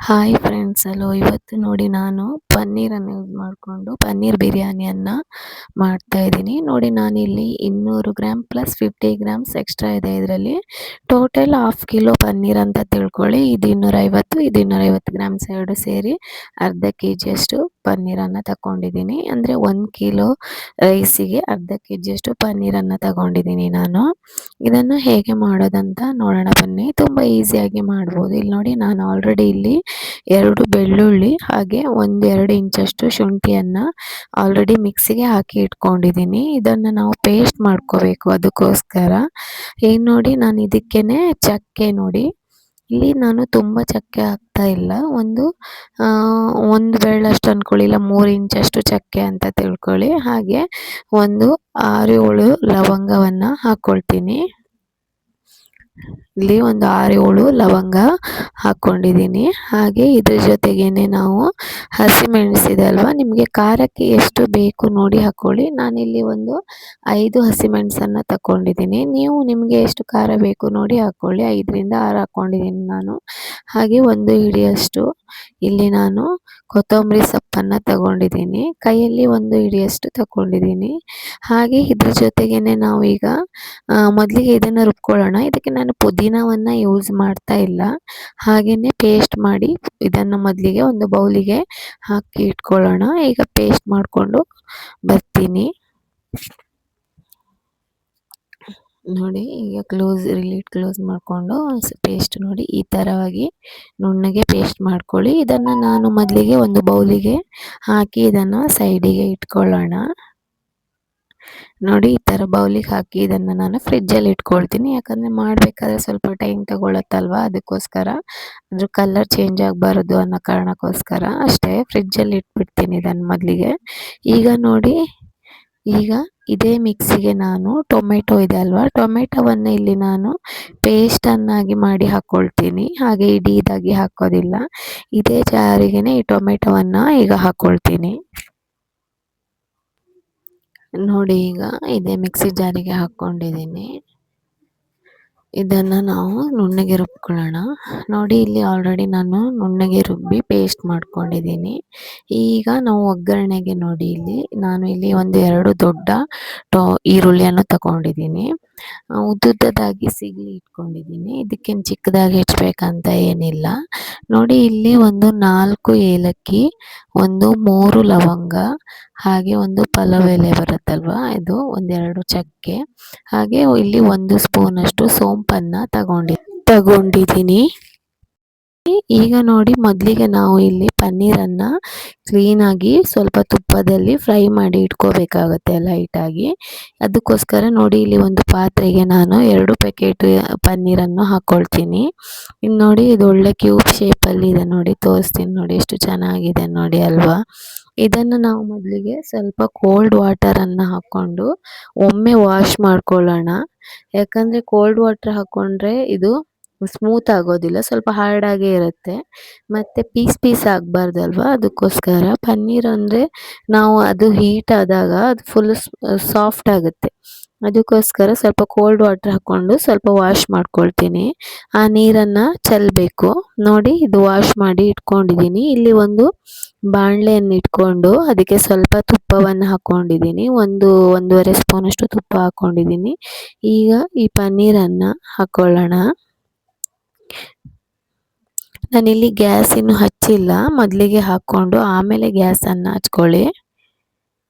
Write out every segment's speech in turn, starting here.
Hi friends, hello. ಇವತ್ತು ನೋಡಿ ನಾನು ಪನ್ನೀರನ್ನು ಯೂಸ್ ಮಾಡಿಕೊಂಡು ಪನ್ನೀರ್ ಬಿರಿಯಾನಿಯನ್ನು ಮಾಡ್ತಾಯಿದ್ದೀನಿ. ನೋಡಿ ನಾನಿಲ್ಲಿ 200 ಗ್ರಾಮ್ ಪ್ಲಸ್ 50 ಗ್ರಾಮ್ಸ್ ಎಕ್ಸ್ಟ್ರಾ ಇದೆ. ಇದರಲ್ಲಿ ಟೋಟಲ್ ಹಾಫ್ ಕಿಲೋ ಪನ್ನೀರ್ ಅಂತ ತಿಳ್ಕೊಳ್ಳಿ. ಇದು 250 ಗ್ರಾಮ್ಸ್ ಎರಡು ಸೇರಿ ಅರ್ಧ ಕೆ ಜಿಯಷ್ಟು ಪನ್ನೀರನ್ನು ತಗೊಂಡಿದ್ದೀನಿ. ಅಂದರೆ 1 ಕಿಲೋ ರೈಸಿಗೆ ಅರ್ಧ ಕೆ ಜಿಯಷ್ಟು ಪನ್ನೀರನ್ನು ತಗೊಂಡಿದ್ದೀನಿ ನಾನು. ಇದನ್ನು ಹೇಗೆ ಮಾಡೋದಂತ ನೋಡೋಣ ಬನ್ನಿ. ತುಂಬ ಈಸಿಯಾಗಿ ಮಾಡ್ಬೋದು. ಇಲ್ಲಿ ನೋಡಿ, ನಾನು ಆಲ್ರೆಡಿ ಇಲ್ಲಿ 2 ಬೆಳ್ಳುಳ್ಳಿ ಹಾಗೆ 1-2 ಇಂಚಷ್ಟು ಶುಂಠಿಯನ್ನು ಆಲ್ರೆಡಿ ಮಿಕ್ಸಿಗೆ ಹಾಕಿ ಇಟ್ಕೊಂಡಿದ್ದೀನಿ. ಇದನ್ನು ನಾವು ಪೇಸ್ಟ್ ಮಾಡ್ಕೋಬೇಕು. ಅದಕ್ಕೋಸ್ಕರ ಏನು ನೋಡಿ, ನಾನು ಇದಕ್ಕೇನೆ ಚಕ್ಕೆ ನೋಡಿ, ಇಲ್ಲಿ ನಾನು ತುಂಬ ಚಕ್ಕೆ ಹಾಕ್ತಾ ಇಲ್ಲ. ಒಂದು ಬೆರಳಷ್ಟು ಅಂದ್ಕೊಳ್ಳಿ, ಇಲ್ಲ 3 ಇಂಚಷ್ಟು ಚಕ್ಕೆ ಅಂತ ತಿಳ್ಕೊಳ್ಳಿ. ಹಾಗೆ 6-7 ಲವಂಗವನ್ನು ಹಾಕ್ಕೊಳ್ತೀನಿ. ಇಲ್ಲಿ 6-7 ಲವಂಗ ಹಾಕ್ಕೊಂಡಿದ್ದೀನಿ. ಹಾಗೆ ಇದ್ರ ಜೊತೆಗೇನೆ ನಾವು ಹಸಿಮೆಣಸಿದೆ ಅಲ್ವಾ, ನಿಮಗೆ ಖಾರಕ್ಕೆ ಎಷ್ಟು ಬೇಕು ನೋಡಿ ಹಾಕ್ಕೊಳ್ಳಿ. ನಾನಿಲ್ಲಿ 5 ಹಸಿಮೆಣಸನ್ನು ತಗೊಂಡಿದ್ದೀನಿ. ನೀವು ನಿಮಗೆ ಎಷ್ಟು ಖಾರ ಬೇಕು ನೋಡಿ ಹಾಕ್ಕೊಳ್ಳಿ. 5-6 ಹಾಕ್ಕೊಂಡಿದ್ದೀನಿ ನಾನು. ಹಾಗೆ 1 ಹಿಡಿಯಷ್ಟು ಇಲ್ಲಿ ನಾನು ಕೊತ್ತಂಬರಿ ಸೊಪ್ಪನ್ನು ತಗೊಂಡಿದ್ದೀನಿ. ಕೈಯಲ್ಲಿ 1 ಹಿಡಿಯಷ್ಟು ತಗೊಂಡಿದ್ದೀನಿ. ಹಾಗೆ ಇದ್ರ ಜೊತೆಗೇನೆ ನಾವು ಈಗ ಮೊದಲಿಗೆ ಇದನ್ನು ರುಬ್ಕೊಳ್ಳೋಣ. ಇದಕ್ಕೆ ನಾನು ಪುದೀನವನ್ನು ಯೂಸ್ ಮಾಡ್ತಾ ಇಲ್ಲ. ಹಾಗೆಯೇ ಪೇಸ್ಟ್ ಮಾಡಿ ಇದನ್ನು ಮೊದಲಿಗೆ ಒಂದು ಬೌಲಿಗೆ ಹಾಕಿ ಇಟ್ಕೊಳ್ಳೋಣ. ಈಗ ಪೇಸ್ಟ್ ಮಾಡಿಕೊಂಡು ಬರ್ತೀನಿ. ನೋಡಿ, ಈಗ ಕ್ಲೋಸ್ ಮಾಡಿಕೊಂಡು ಪೇಸ್ಟ್ ನೋಡಿ ಈ ಥರವಾಗಿ ನುಣ್ಣಗೆ ಪೇಸ್ಟ್ ಮಾಡ್ಕೊಳ್ಳಿ. ಇದನ್ನು ನಾನು ಮೊದಲಿಗೆ ಒಂದು ಬೌಲಿಗೆ ಹಾಕಿ ಇದನ್ನು ಸೈಡಿಗೆ ಇಟ್ಕೊಳ್ಳೋಣ. ನೋಡಿ, ಈ ಥರ ಬೌಲಿಗೆ ಹಾಕಿ ಇದನ್ನು ನಾನು ಫ್ರಿಜ್ಜಲ್ಲಿ ಇಟ್ಕೊಳ್ತೀನಿ. ಯಾಕಂದರೆ ಮಾಡಬೇಕಾದ್ರೆ ಸ್ವಲ್ಪ ಟೈಮ್ ತಗೊಳತ್ತಲ್ವ, ಅದಕ್ಕೋಸ್ಕರ ಅದ್ರ ಕಲರ್ ಚೇಂಜ್ ಆಗಬಾರ್ದು ಅನ್ನೋ ಕಾರಣಕ್ಕೋಸ್ಕರ ಅಷ್ಟೇ ಫ್ರಿಜ್ಜಲ್ಲಿ ಇಟ್ಬಿಡ್ತೀನಿ ಇದನ್ನು ಮೊದಲಿಗೆ. ಈಗ ನೋಡಿ, ಈಗ ಇದೇ ಮಿಕ್ಸಿಗೆ ನಾನು ಟೊಮೆಟೊ ಇದೆ ಅಲ್ವಾ, ಟೊಮೆಟೊವನ್ನು ಇಲ್ಲಿ ನಾನು ಪೇಸ್ಟನ್ನಾಗಿ ಮಾಡಿ ಹಾಕ್ಕೊಳ್ತೀನಿ. ಹಾಗೆ ಇಡೀದಾಗಿ ಹಾಕೋದಿಲ್ಲ. ಇದೇ ಜಾರಿಗೆನೆ ಈ ಟೊಮೆಟೊವನ್ನು ಈಗ ಹಾಕ್ಕೊಳ್ತೀನಿ. ನೋಡಿ, ಈಗ ಇದೇ ಮಿಕ್ಸಿ ಜಾರಿಗೆ ಹಾಕ್ಕೊಂಡಿದ್ದೀನಿ. ಇದನ್ನು ನಾವು ನುಣ್ಣಗೆ ರುಬ್ಕೊಳ್ಳೋಣ. ನೋಡಿ, ಇಲ್ಲಿ ಆಲ್ರೆಡಿ ನಾನು ನುಣ್ಣಗೆ ರುಬ್ಬಿ ಪೇಸ್ಟ್ ಮಾಡ್ಕೊಂಡಿದ್ದೀನಿ. ಈಗ ನಾವು ಒಗ್ಗರಣೆಗೆ ನೋಡಿ, ನಾನು ಇಲ್ಲಿ 2 ದೊಡ್ಡ ಈರುಳ್ಳಿಯನ್ನು ತಗೊಂಡಿದ್ದೀನಿ. ಉದ್ದುದ್ದದಾಗಿ ಸಿಗಲಿ ಇಟ್ಕೊಂಡಿದ್ದೀನಿ. ಇದಕ್ಕೇನು ಚಿಕ್ಕದಾಗಿ ಹೆಚ್ಚಬೇಕಂತ ಏನಿಲ್ಲ. ನೋಡಿ, ಇಲ್ಲಿ 4 ಏಲಕ್ಕಿ, 3 ಲವಂಗ, ಹಾಗೆ 1 ಪಲಾವ್ ಎಲೆ ಬರುತ್ತಲ್ವ, ಇದು 2 ಚಕ್ಕೆ, ಹಾಗೆ ಇಲ್ಲಿ 1 ಸ್ಪೂನಷ್ಟು ಸೋಂಪನ್ನು ತಗೊಂಡಿದ್ದೀನಿ. ಈಗ ನೋಡಿ, ಮೊದಲಿಗೆ ನಾವು ಇಲ್ಲಿ ಪನ್ನೀರನ್ನು ಕ್ಲೀನಾಗಿ ಸ್ವಲ್ಪ ತುಪ್ಪದಲ್ಲಿ ಫ್ರೈ ಮಾಡಿ ಇಟ್ಕೋಬೇಕಾಗುತ್ತೆ ಲೈಟಾಗಿ. ಅದಕ್ಕೋಸ್ಕರ ನೋಡಿ, ಇಲ್ಲಿ ಒಂದು ಪಾತ್ರೆಗೆ ನಾನು 2 ಪ್ಯಾಕೆಟ್ ಪನ್ನೀರನ್ನು ಹಾಕ್ಕೊಳ್ತೀನಿ. ಇನ್ನು ನೋಡಿ, ಇದು ಒಳ್ಳೆ ಕ್ಯೂಬ್ ಶೇಪಲ್ಲಿ ಇದೆ ನೋಡಿ, ತೋರಿಸ್ತೀನಿ ನೋಡಿ ಎಷ್ಟು ಚೆನ್ನಾಗಿದೆ ನೋಡಿ ಅಲ್ವಾ. ಇದನ್ನು ನಾವು ಮೊದಲಿಗೆ ಸ್ವಲ್ಪ ಕೋಲ್ಡ್ ವಾಟರನ್ನು ಹಾಕ್ಕೊಂಡು ಒಮ್ಮೆ ವಾಶ್ ಮಾಡ್ಕೊಳ್ಳೋಣ. ಯಾಕಂದರೆ ಕೋಲ್ಡ್ ವಾಟರ್ ಹಾಕ್ಕೊಂಡ್ರೆ ಇದು ಸ್ಮೂತ್ ಆಗೋದಿಲ್ಲ, ಸ್ವಲ್ಪ ಹಾರ್ಡಾಗೇ ಇರುತ್ತೆ. ಮತ್ತು ಪೀಸ್ ಆಗಬಾರ್ದಲ್ವ, ಅದಕ್ಕೋಸ್ಕರ ಪನ್ನೀರ್ ಅಂದರೆ ನಾವು ಅದು ಹೀಟ್ ಆದಾಗ ಅದು ಫುಲ್ ಸಾಫ್ಟ್ ಆಗುತ್ತೆ. ಅದಕ್ಕೋಸ್ಕರ ಸ್ವಲ್ಪ ಕೋಲ್ಡ್ ವಾಟರ್ ಹಾಕ್ಕೊಂಡು ಸ್ವಲ್ಪ ವಾಶ್ ಮಾಡ್ಕೊಳ್ತೀನಿ. ಆ ನೀರನ್ನು ಚೆಲ್ಲಬೇಕು. ನೋಡಿ, ಇದು ವಾಶ್ ಮಾಡಿ ಇಟ್ಕೊಂಡಿದ್ದೀನಿ. ಇಲ್ಲಿ ಒಂದು ಬಾಣಲೆಯನ್ನು ಇಟ್ಕೊಂಡು ಅದಕ್ಕೆ ಸ್ವಲ್ಪ ತುಪ್ಪವನ್ನು ಹಾಕ್ಕೊಂಡಿದ್ದೀನಿ. 1-1.5 ಸ್ಪೂನಷ್ಟು ತುಪ್ಪ ಹಾಕ್ಕೊಂಡಿದ್ದೀನಿ. ಈಗ ಈ ಪನ್ನೀರನ್ನು ಹಾಕ್ಕೊಳ್ಳೋಣ. ನಾನಿಲ್ಲಿ ಗ್ಯಾಸ್ ಇನ್ನೂ ಹಚ್ಚಿಲ್ಲ, ಮೊದಲಿಗೆ ಹಾಕ್ಕೊಂಡು ಆಮೇಲೆ ಗ್ಯಾಸನ್ನು ಹಚ್ಕೊಳ್ಳಿ.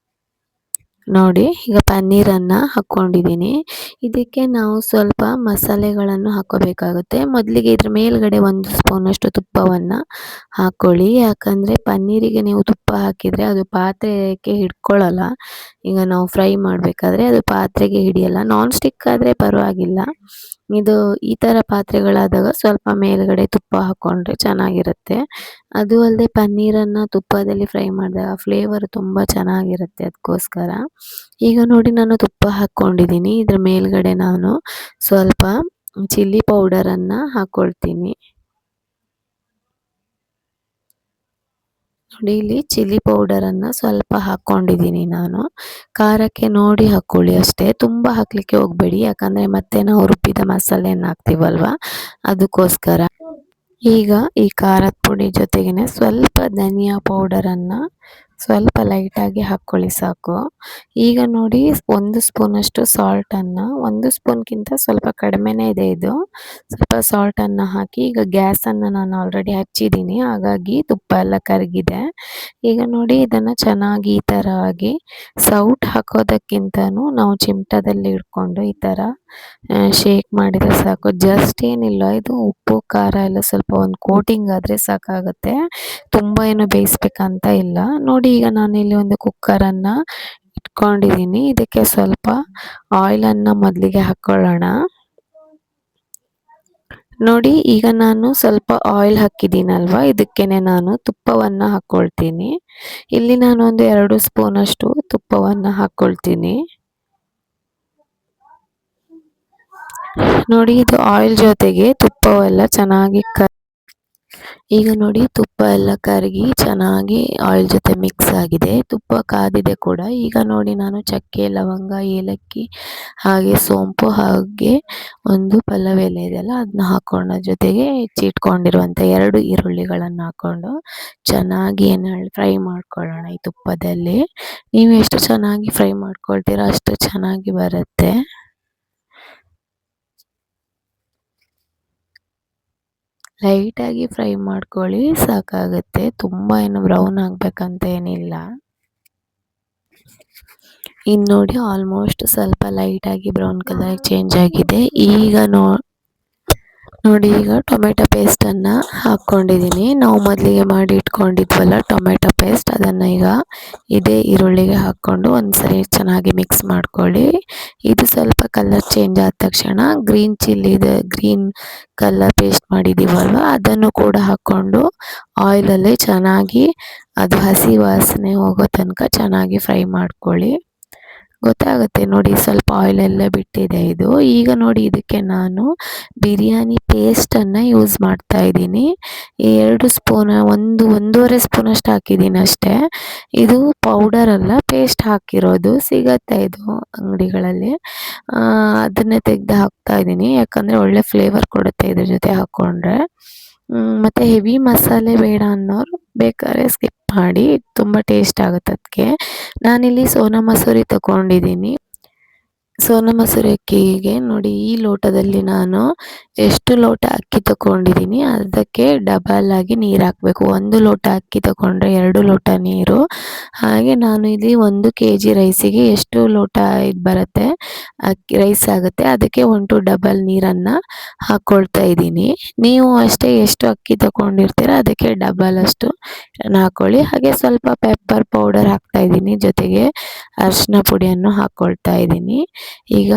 ನೋಡಿ, ಈಗ ಪನ್ನೀರನ್ನು ಹಾಕ್ಕೊಂಡಿದ್ದೀನಿ. ಇದಕ್ಕೆ ನಾವು ಸ್ವಲ್ಪ ಮಸಾಲೆಗಳನ್ನು ಹಾಕ್ಕೋಬೇಕಾಗುತ್ತೆ. ಮೊದಲಿಗೆ ಇದ್ರ ಮೇಲ್ಗಡೆ 1 ಸ್ಪೂನಷ್ಟು ತುಪ್ಪವನ್ನು ಹಾಕ್ಕೊಳ್ಳಿ. ಯಾಕಂದರೆ ಪನ್ನೀರಿಗೆ ನೀವು ತುಪ್ಪ ಹಾಕಿದರೆ ಅದು ಪಾತ್ರೆಗೆ ಹಿಡ್ಕೊಳ್ಳಲ್ಲ. ಈಗ ನಾವು ಫ್ರೈ ಮಾಡಬೇಕಾದ್ರೆ ಅದು ಪಾತ್ರೆಗೆ ಹಿಡಿಯಲ್ಲ. ನಾನ್ ಸ್ಟಿಕ್ ಆದರೆ ಪರವಾಗಿಲ್ಲ. ಇದು ಈ ಥರ ಪಾತ್ರೆಗಳಾದಾಗ ಸ್ವಲ್ಪ ಮೇಲ್ಗಡೆ ತುಪ್ಪ ಹಾಕ್ಕೊಂಡ್ರೆ ಚೆನ್ನಾಗಿರುತ್ತೆ. ಅದು ಅಲ್ಲದೆ ಪನ್ನೀರನ್ನು ತುಪ್ಪದಲ್ಲಿ ಫ್ರೈ ಮಾಡಿದಾಗ ಫ್ಲೇವರ್ ತುಂಬ ಚೆನ್ನಾಗಿರುತ್ತೆ, ಅದಕ್ಕೋಸ್ಕರ. ಈಗ ನೋಡಿ, ನಾನು ತುಪ್ಪ ಹಾಕ್ಕೊಂಡಿದ್ದೀನಿ. ಇದ್ರ ಮೇಲ್ಗಡೆ ನಾನು ಸ್ವಲ್ಪ ಚಿಲ್ಲಿ ಪೌಡರನ್ನು ಹಾಕ್ಕೊಳ್ತೀನಿ. ನೋಡಿ, ಇಲ್ಲಿ ಚಿಲ್ಲಿ ಪೌಡರನ್ನು ಸ್ವಲ್ಪ ಹಾಕ್ಕೊಂಡಿದ್ದೀನಿ ನಾನು. ಖಾರಕ್ಕೆ ನೋಡಿ ಹಾಕ್ಕೊಳ್ಳಿ ಅಷ್ಟೇ, ತುಂಬ ಹಾಕಲಿಕ್ಕೆ ಹೋಗಬೇಡಿ. ಯಾಕಂದರೆ ಮತ್ತೆ ನಾವು ರುಬ್ಬಿದ ಮಸಾಲೆಯನ್ನು ಹಾಕ್ತೀವಲ್ವ, ಅದಕ್ಕೋಸ್ಕರ. ಈಗ ಈ ಖಾರದ ಪುಡಿ ಜೊತೆಗೇನೆ ಸ್ವಲ್ಪ ಧನಿಯಾ ಪೌಡರನ್ನು ಸ್ವಲ್ಪ ಲೈಟಾಗಿ ಹಾಕ್ಕೊಳ್ಳಿ ಸಾಕು. ಈಗ ನೋಡಿ 1 ಸ್ಪೂನಷ್ಟು ಸಾಲ್ಟನ್ನು, 1 ಸ್ಪೂನ್ಗಿಂತ ಸ್ವಲ್ಪ ಕಡಿಮೆನೇ ಇದೆ ಇದು. ಸ್ವಲ್ಪ ಸಾಲ್ಟನ್ನು ಹಾಕಿ ಈಗ ಗ್ಯಾಸನ್ನು ನಾನು ಆಲ್ರೆಡಿ ಹಚ್ಚಿದ್ದೀನಿ, ಹಾಗಾಗಿ ತುಪ್ಪ ಎಲ್ಲ ಕರಗಿದೆ. ಈಗ ನೋಡಿ ಇದನ್ನು ಚೆನ್ನಾಗಿ ಈ ಥರ ಆಗಿ ಸೌಟ್ ಹಾಕೋದಕ್ಕಿಂತನೂ ನಾವು ಚಿಮಟದಲ್ಲಿ ಹಿಡ್ಕೊಂಡು ಈ ಥರ ಶೇಕ್ ಮಾಡಿದರೆ ಸಾಕು. ಜಸ್ಟ್ ಏನಿಲ್ಲ, ಇದು ಉಪ್ಪು ಖಾರ ಎಲ್ಲ ಸ್ವಲ್ಪ ಒಂದು ಕೋಟಿಂಗ್ ಆದರೆ ಸಾಕಾಗುತ್ತೆ. ತುಂಬ ಏನು ಬೇಯಿಸ್ಬೇಕಂತ ಇಲ್ಲ. ನೋಡಿ ಈಗ ನಾನಿಲ್ಲಿ ಒಂದು ಕುಕ್ಕರನ್ನು ಇಟ್ಕೊಂಡಿದ್ದೀನಿ. ಇದಕ್ಕೆ ಸ್ವಲ್ಪ ಆಯಿಲನ್ನು ಮೊದಲಿಗೆ ಹಾಕ್ಕೊಳ್ಳೋಣ. ನೋಡಿ ಈಗ ನಾನು ಸ್ವಲ್ಪ ಆಯಿಲ್ ಹಾಕಿದ್ದೀನಲ್ವ, ಇದಕ್ಕೇನೆ ನಾನು ತುಪ್ಪವನ್ನು ಹಾಕ್ಕೊಳ್ತೀನಿ. ಇಲ್ಲಿ ನಾನು ಒಂದು 2 ಸ್ಪೂನಷ್ಟು ತುಪ್ಪವನ್ನು ಹಾಕ್ಕೊಳ್ತೀನಿ. ನೋಡಿ ಇದು ಆಯಿಲ್ ಜೊತೆಗೆ ತುಪ್ಪವೆಲ್ಲ ಚೆನ್ನಾಗಿ ಈಗ ನೋಡಿ ತುಪ್ಪ ಎಲ್ಲ ಕರಗಿ ಚೆನ್ನಾಗಿ ಆಯಿಲ್ ಜೊತೆ ಮಿಕ್ಸ್ ಆಗಿದೆ, ತುಪ್ಪ ಕಾದಿದೆ ಕೂಡ. ಈಗ ನೋಡಿ ನಾನು ಚಕ್ಕೆ, ಲವಂಗ, ಏಲಕ್ಕಿ ಹಾಗೆ ಸೋಂಪು ಹಾಗೆ ಒಂದು ಪಲ್ಲವ ಎಲೆ ಇದೆಯಲ್ಲ ಅದನ್ನ ಹಾಕ್ಕೊಂಡ ಜೊತೆಗೆ ಹೆಚ್ಚಿಟ್ಕೊಂಡಿರುವಂಥ 2 ಈರುಳ್ಳಿಗಳನ್ನು ಹಾಕ್ಕೊಂಡು ಚೆನ್ನಾಗಿ ಫ್ರೈ ಮಾಡ್ಕೊಳ್ಳೋಣ ಈ ತುಪ್ಪದಲ್ಲಿ. ನೀವು ಎಷ್ಟು ಚೆನ್ನಾಗಿ ಫ್ರೈ ಮಾಡ್ಕೊಳ್ತೀರೋ ಅಷ್ಟು ಚೆನ್ನಾಗಿ ಬರುತ್ತೆ. ಲೈಟಾಗಿ ಫ್ರೈ ಮಾಡ್ಕೊಳ್ಳಿ ಸಾಕಾಗುತ್ತೆ, ತುಂಬ ಏನು ಬ್ರೌನ್ ಆಗಬೇಕಂತ ಏನಿಲ್ಲ. ಇನ್ನು ನೋಡಿ ಆಲ್ಮೋಸ್ಟ್ ಸ್ವಲ್ಪ ಲೈಟಾಗಿ ಬ್ರೌನ್ ಕಲರ್ ಚೇಂಜ್ ಆಗಿದೆ. ಈಗ ನೋಡಿ ಈಗ ಟೊಮೆಟೊ ಪೇಸ್ಟನ್ನು ಹಾಕ್ಕೊಂಡಿದ್ದೀನಿ. ನಾವು ಮೊದಲಿಗೆ ಮಾಡಿ ಇಟ್ಕೊಂಡಿದ್ವಲ್ಲ ಟೊಮೆಟೊ ಪೇಸ್ಟ್, ಅದನ್ನು ಈಗ ಇದೇ ಈರುಳ್ಳಿಗೆ ಹಾಕ್ಕೊಂಡು ಒಂದು ಸರಿ ಚೆನ್ನಾಗಿ ಮಿಕ್ಸ್ ಮಾಡ್ಕೊಳ್ಳಿ. ಇದು ಸ್ವಲ್ಪ ಕಲರ್ ಚೇಂಜ್ ಆದ ತಕ್ಷಣ ಗ್ರೀನ್ ಚಿಲ್ಲಿದು ಗ್ರೀನ್ ಕಲರ್ ಪೇಸ್ಟ್ ಮಾಡಿದ್ದೀವಲ್ವ ಅದನ್ನು ಕೂಡ ಹಾಕ್ಕೊಂಡು ಆಯಿಲಲ್ಲಿ ಚೆನ್ನಾಗಿ ಅದು ಹಸಿ ವಾಸನೆ ಹೋಗೋ ತನಕ ಚೆನ್ನಾಗಿ ಫ್ರೈ ಮಾಡ್ಕೊಳ್ಳಿ. ಗೊತ್ತಾಗುತ್ತೆ ನೋಡಿ, ಸ್ವಲ್ಪ ಆಯಿಲೆಲ್ಲ ಬಿಟ್ಟಿದೆ ಇದು. ಈಗ ನೋಡಿ ಇದಕ್ಕೆ ನಾನು ಬಿರಿಯಾನಿ ಪೇಸ್ಟನ್ನು ಯೂಸ್ ಮಾಡ್ತಾ ಇದ್ದೀನಿ. 2 ಸ್ಪೂನ್, ಒಂದೂವರೆ ಸ್ಪೂನಷ್ಟು ಹಾಕಿದ್ದೀನಿ ಅಷ್ಟೇ. ಇದು ಪೌಡರ್ ಅಲ್ಲ, ಪೇಸ್ಟ್ ಹಾಕಿರೋದು ಸಿಗತ್ತೆ ಇದು ಅಂಗಡಿಗಳಲ್ಲಿ. ಅದನ್ನೇ ತೆಗೆದು ಹಾಕ್ತಾ ಇದ್ದೀನಿ, ಯಾಕಂದರೆ ಒಳ್ಳೆ ಫ್ಲೇವರ್ ಕೊಡುತ್ತೆ ಇದ್ರ ಜೊತೆ ಹಾಕ್ಕೊಂಡ್ರೆ. ಮತ್ತು ಹೆವಿ ಮಸಾಲೆ ಬೇಡ ಅನ್ನೋರು ಬೇಕಾದ್ರೆ ಸ್ಕಿಪ್ ಮಾಡಿ, ತುಂಬ ಟೇಸ್ಟ್ ಆಗುತ್ತೆ ಅದಕ್ಕೆ. ನಾನಿಲ್ಲಿ ಸೋನಾ ಮಸೂರಿ ತಗೊಂಡಿದ್ದೀನಿ. ಸೋನಾ ಮಸೂರಿ ಅಕ್ಕಿಗೆ ನೋಡಿ ಈ ಲೋಟದಲ್ಲಿ ನಾನು ಎಷ್ಟು ಲೋಟ ಅಕ್ಕಿ ತಗೊಂಡಿದ್ದೀನಿ ಅದಕ್ಕೆ ಡಬಲ್ ಆಗಿ ನೀರು ಹಾಕಬೇಕು. 1 ಲೋಟ ಅಕ್ಕಿ ತಗೊಂಡ್ರೆ 2 ಲೋಟ ನೀರು. ಹಾಗೆ ನಾನು ಇಲ್ಲಿ 1 kg ರೈಸಿಗೆ ಎಷ್ಟು ಲೋಟ ಇದು ಬರುತ್ತೆ ಅಕ್ಕಿ ರೈಸ್ ಆಗುತ್ತೆ, ಅದಕ್ಕೆ 1 ಡಬಲ್ ನೀರನ್ನು ಹಾಕ್ಕೊಳ್ತಾ ಇದ್ದೀನಿ. ನೀವು ಅಷ್ಟೇ ಎಷ್ಟು ಅಕ್ಕಿ ತಗೊಂಡಿರ್ತೀರ ಅದಕ್ಕೆ ಡಬಲ್ ಅಷ್ಟು ಹಾಕ್ಕೊಳ್ಳಿ. ಹಾಗೆ ಸ್ವಲ್ಪ ಪೆಪ್ಪರ್ ಪೌಡರ್ ಹಾಕ್ತಾ ಇದ್ದೀನಿ, ಜೊತೆಗೆ ಅರಿಶಿನ ಪುಡಿಯನ್ನು ಹಾಕ್ಕೊಳ್ತಾ ಇದ್ದೀನಿ. ಈಗ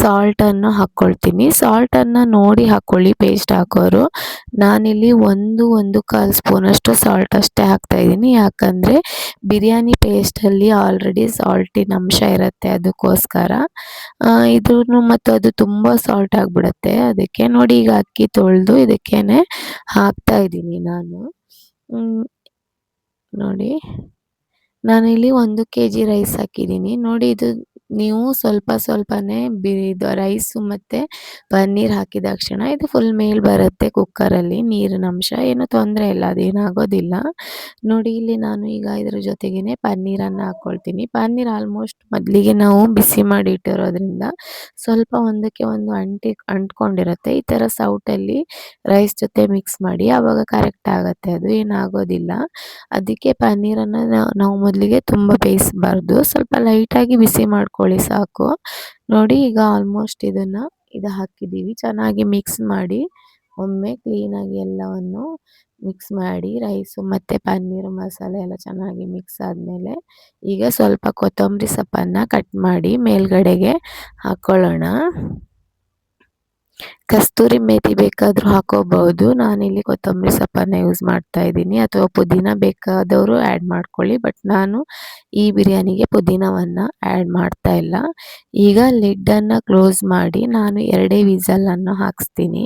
ಸಾಲ್ಟನ್ನು ಹಾಕ್ಕೊಳ್ತೀನಿ. ಸಾಲ್ಟನ್ನು ನೋಡಿ ಹಾಕ್ಕೊಳ್ಳಿ ಪೇಸ್ಟ್ ಹಾಕೋರು. ನಾನಿಲ್ಲಿ 1-1.25 ಸ್ಪೂನಷ್ಟು ಸಾಲ್ಟ್ ಅಷ್ಟೇ ಹಾಕ್ತಾಯಿದ್ದೀನಿ, ಯಾಕಂದರೆ ಬಿರಿಯಾನಿ ಪೇಸ್ಟಲ್ಲಿ ಆಲ್ರೆಡಿ ಸಾಲ್ಟಿನ ಅಂಶ ಇರುತ್ತೆ, ಅದಕ್ಕೋಸ್ಕರ. ಇದು ಮತ್ತು ಅದು ತುಂಬ ಸಾಲ್ಟ್ ಆಗಿಬಿಡುತ್ತೆ. ಅದಕ್ಕೆ ನೋಡಿ ಈಗ ಅಕ್ಕಿ ತೊಳೆದು ಇದಕ್ಕೇನೆ ಹಾಕ್ತಾ ಇದ್ದೀನಿ ನಾನು. ನೋಡಿ ನಾನಿಲ್ಲಿ 1 kg ರೈಸ್ ಹಾಕಿದ್ದೀನಿ. ನೋಡಿ ಇದು ನೀವು ಸ್ವಲ್ಪ ಸ್ವಲ್ಪನೇ ಇದು ರೈಸು ಮತ್ತು ಪನ್ನೀರ್ ಹಾಕಿದ ತಕ್ಷಣ ಇದು ಫುಲ್ ಮೇಲೆ ಬರುತ್ತೆ ಕುಕ್ಕರಲ್ಲಿ. ನೀರಿನ ಅಂಶ ಏನೂ ತೊಂದರೆ ಇಲ್ಲ, ಅದೇನಾಗೋದಿಲ್ಲ. ನೋಡಿ ಇಲ್ಲಿ ನಾನು ಈಗ ಇದ್ರ ಜೊತೆಗೇ ಪನ್ನೀರನ್ನು ಹಾಕ್ಕೊಳ್ತೀನಿ. ಪನ್ನೀರ್ ಆಲ್ಮೋಸ್ಟ್ ಮೊದಲಿಗೆ ನಾವು ಬಿಸಿ ಮಾಡಿ ಇಟ್ಟಿರೋದ್ರಿಂದ ಸ್ವಲ್ಪ ಒಂದಕ್ಕೆ ಒಂದು ಅಂಟ್ಕೊಂಡಿರುತ್ತೆ. ಈ ಥರ ಸೌಟಲ್ಲಿ ರೈಸ್ ಜೊತೆ ಮಿಕ್ಸ್ ಮಾಡಿ, ಆವಾಗ ಕರೆಕ್ಟ್ ಆಗುತ್ತೆ, ಅದು ಏನಾಗೋದಿಲ್ಲ. ಅದಕ್ಕೆ ಪನ್ನೀರನ್ನು ನಾವು ಮೊದಲಿಗೆ ತುಂಬ ಬೇಯಿಸಬಾರ್ದು, ಸ್ವಲ್ಪ ಲೈಟಾಗಿ ಬಿಸಿ ಮಾಡ್ಕೊಳ್ಳಿ ಸಾಕು. ನೋಡಿ ಈಗ ಆಲ್ಮೋಸ್ಟ್ ಇದು ಹಾಕಿದ್ದೀವಿ, ಚೆನ್ನಾಗಿ ಮಿಕ್ಸ್ ಮಾಡಿ ಒಮ್ಮೆ ಕ್ಲೀನಾಗಿ ಎಲ್ಲವನ್ನು ಮಿಕ್ಸ್ ಮಾಡಿ. ರೈಸು ಮತ್ತು ಪನ್ನೀರು ಮಸಾಲೆ ಎಲ್ಲ ಚೆನ್ನಾಗಿ ಮಿಕ್ಸ್ ಆದಮೇಲೆ ಈಗ ಸ್ವಲ್ಪ ಕೊತ್ತಂಬರಿ ಸೊಪ್ಪನ್ನು ಕಟ್ ಮಾಡಿ ಮೇಲ್ಗಡೆಗೆ ಹಾಕ್ಕೊಳ್ಳೋಣ. ಕಸ್ತೂರಿ ಮೇಥಿ ಬೇಕಾದರೂ ಹಾಕೋಬಹುದು. ನಾನಿಲ್ಲಿ ಕೊತ್ತಂಬರಿ ಸೊಪ್ಪನ್ನು ಯೂಸ್ ಮಾಡ್ತಾ ಇದ್ದೀನಿ, ಅಥವಾ ಪುದೀನ ಬೇಕಾದವರು ಆ್ಯಡ್ ಮಾಡ್ಕೊಳ್ಳಿ. ಬಟ್ ನಾನು ಈ ಬಿರಿಯಾನಿಗೆ ಪುದೀನವನ್ನು ಆ್ಯಡ್ ಮಾಡ್ತಾ ಇಲ್ಲ. ಈಗ ಲಿಡ್ಡನ್ನು ಕ್ಲೋಸ್ ಮಾಡಿ ನಾನು 2 ವಿಸಲನ್ನು ಹಾಕಿಸ್ತೀನಿ.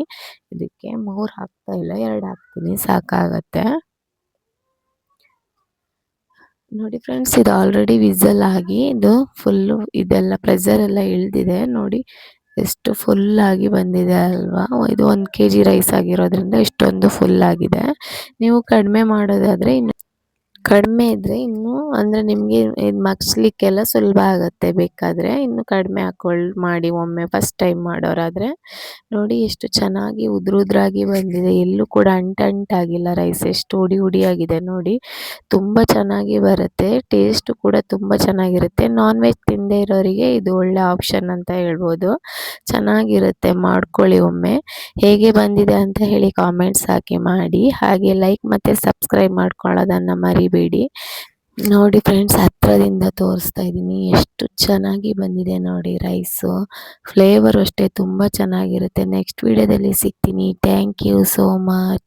ಇದಕ್ಕೆ 3 ಹಾಕ್ತಾ ಇಲ್ಲ, 2 ಹಾಕ್ತೀನಿ ಸಾಕಾಗತ್ತೆ. ನೋಡಿ ಫ್ರೆಂಡ್ಸ್, ಇದು ಆಲ್ರೆಡಿ ವಿಸಲ್ ಆಗಿ ಇದು ಫುಲ್ಲು ಇದೆಲ್ಲ ಪ್ರೆಷರ್ ಎಲ್ಲ ಇಳಿದಿದೆ. ನೋಡಿ ಎಷ್ಟು ಫುಲ್ಲಾಗಿ ಬಂದಿದೆ ಅಲ್ವಾ? ಇದು 1 ಕೆಜಿ ರೈಸ್ ಆಗಿರೋದ್ರಿಂದ ಇಷ್ಟೊಂದು ಫುಲ್ಲಾಗಿದೆ. ನೀವು ಕಡಿಮೆ ಮಾಡೋದಾದರೆ ಇನ್ನು ಕಡಿಮೆ ಇದ್ದರೆ ಇನ್ನೂ ಅಂದರೆ ನಿಮಗೆ ಇದು ಮಗ್ಸ್ಲಿಕ್ಕೆಲ್ಲ ಸುಲಭ ಆಗುತ್ತೆ. ಬೇಕಾದರೆ ಇನ್ನು ಕಡಿಮೆ ಮಾಡಿ ಒಮ್ಮೆ ಫಸ್ಟ್ ಟೈಮ್ ಮಾಡೋರಾದರೆ. ನೋಡಿ ಎಷ್ಟು ಚೆನ್ನಾಗಿ ಉದುರಾಗಿ ಬಂದಿದೆ. ಎಲ್ಲೂ ಕೂಡ ಅಂಟಾಗಿಲ್ಲ ರೈಸ್. ಎಷ್ಟು ಹುಡಿಯಾಗಿದೆ ನೋಡಿ. ತುಂಬ ಚೆನ್ನಾಗಿ ಬರುತ್ತೆ. ಟೇಸ್ಟು ಕೂಡ ತುಂಬ ಚೆನ್ನಾಗಿರುತ್ತೆ. ನಾನ್ ವೆಜ್ ತಿನ್ನದೇ ಇರೋರಿಗೆ ಇದು ಒಳ್ಳೆ ಆಪ್ಷನ್ ಅಂತ ಹೇಳ್ಬೋದು. ಚೆನ್ನಾಗಿರುತ್ತೆ, ಮಾಡ್ಕೊಳ್ಳಿ ಒಮ್ಮೆ. ಹೇಗೆ ಬಂದಿದೆ ಅಂತ ಹೇಳಿ ಕಾಮೆಂಟ್ಸ್ ಹಾಕಿ ಮಾಡಿ. ಹಾಗೆ ಲೈಕ್ ಮತ್ತು ಸಬ್ಸ್ಕ್ರೈಬ್ ಮಾಡ್ಕೊಳ್ಳೋದನ್ನು ಮರಿಬೇಡಿ. ನೋಡಿ ಫ್ರೆಂಡ್ಸ್, ಹತ್ತಿರದಿಂದ ತೋರಿಸ್ತಾ ಇದ್ದೀನಿ. ಎಷ್ಟು ಚೆನ್ನಾಗಿ ಬಂದಿದೆ ನೋಡಿ ರೈಸು. ಫ್ಲೇವರು ಅಷ್ಟೇ ತುಂಬ ಚೆನ್ನಾಗಿರುತ್ತೆ. ನೆಕ್ಸ್ಟ್ ವಿಡಿಯೋದಲ್ಲಿ ಸಿಗ್ತೀನಿ. Thank you so much.